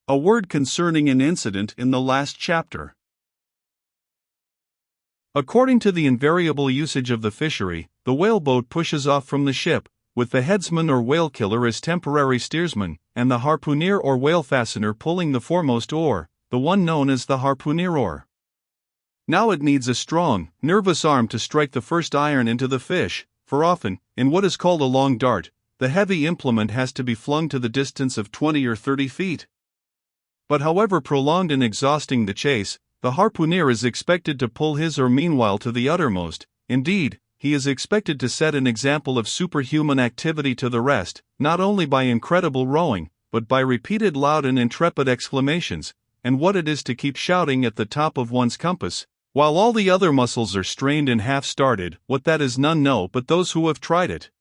A word concerning an incident in the last chapter. According to the invariable usage of the fishery, the whaleboat pushes off from the ship, with the headsman or whale killer as temporary steersman, and the harpooner or whale fastener pulling the foremost oar, the one known as the harpooner oar. Now it needs a strong, nervous arm to strike the first iron into the fish, for often, in what is called a long dart, the heavy implement has to be flung to the distance of 20 or 30 feet. But however prolonged and exhausting the chase, the harpooner is expected to pull his oar meanwhile to the uttermost. Indeed, he is expected to set an example of superhuman activity to the rest, not only by incredible rowing, but by repeated loud and intrepid exclamations, and what it is to keep shouting at the top of one's compass, while all the other muscles are strained and half-started. What that is none know but those who have tried it.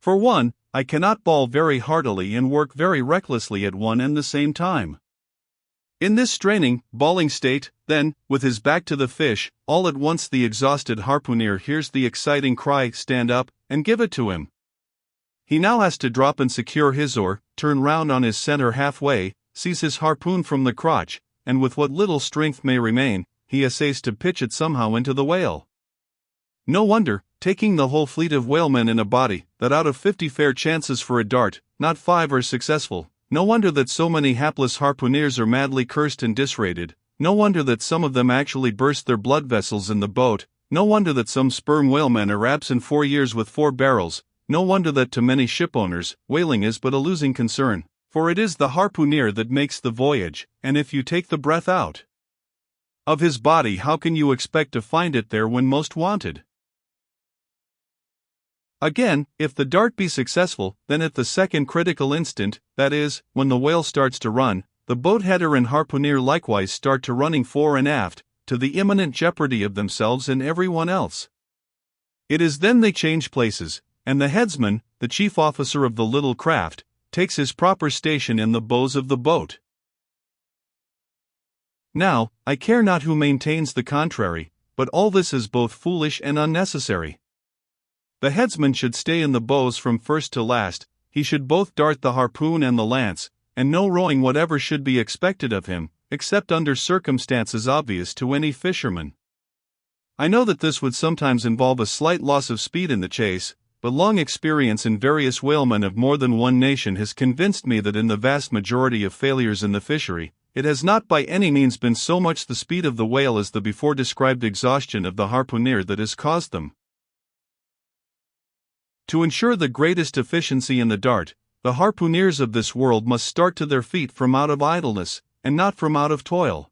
For one, I cannot bawl very heartily and work very recklessly at one and the same time. In this straining, bawling state, then, with his back to the fish, all at once the exhausted harpooner hears the exciting cry, "Stand up, and give it to him." He now has to drop and secure his oar, turn round on his center halfway, seize his harpoon from the crotch, and with what little strength may remain, he essays to pitch it somehow into the whale. No wonder, taking the whole fleet of whalemen in a body, that out of 50 fair chances for a dart, not 5 are successful. No wonder that so many hapless harpooneers are madly cursed and disrated. No wonder that some of them actually burst their blood vessels in the boat. No wonder that some sperm whalemen are absent 4 years with 4 barrels. No wonder that to many shipowners, whaling is but a losing concern, for it is the harpooner that makes the voyage, and if you take the breath out of his body, how can you expect to find it there when most wanted? Again, if the dart be successful, then at the second critical instant, that is, when the whale starts to run, the boat header and harpooner likewise start to running fore and aft, to the imminent jeopardy of themselves and everyone else. It is then they change places, and the headsman, the chief officer of the little craft, takes his proper station in the bows of the boat. Now, I care not who maintains the contrary, but all this is both foolish and unnecessary. The headsman should stay in the bows from first to last. He should both dart the harpoon and the lance, and no rowing whatever should be expected of him, except under circumstances obvious to any fisherman. I know that this would sometimes involve a slight loss of speed in the chase, but long experience in various whalemen of more than one nation has convinced me that in the vast majority of failures in the fishery, it has not by any means been so much the speed of the whale as the before described exhaustion of the harpooner that has caused them. To ensure the greatest efficiency in the dart, the harpooners of this world must start to their feet from out of idleness, and not from out of toil.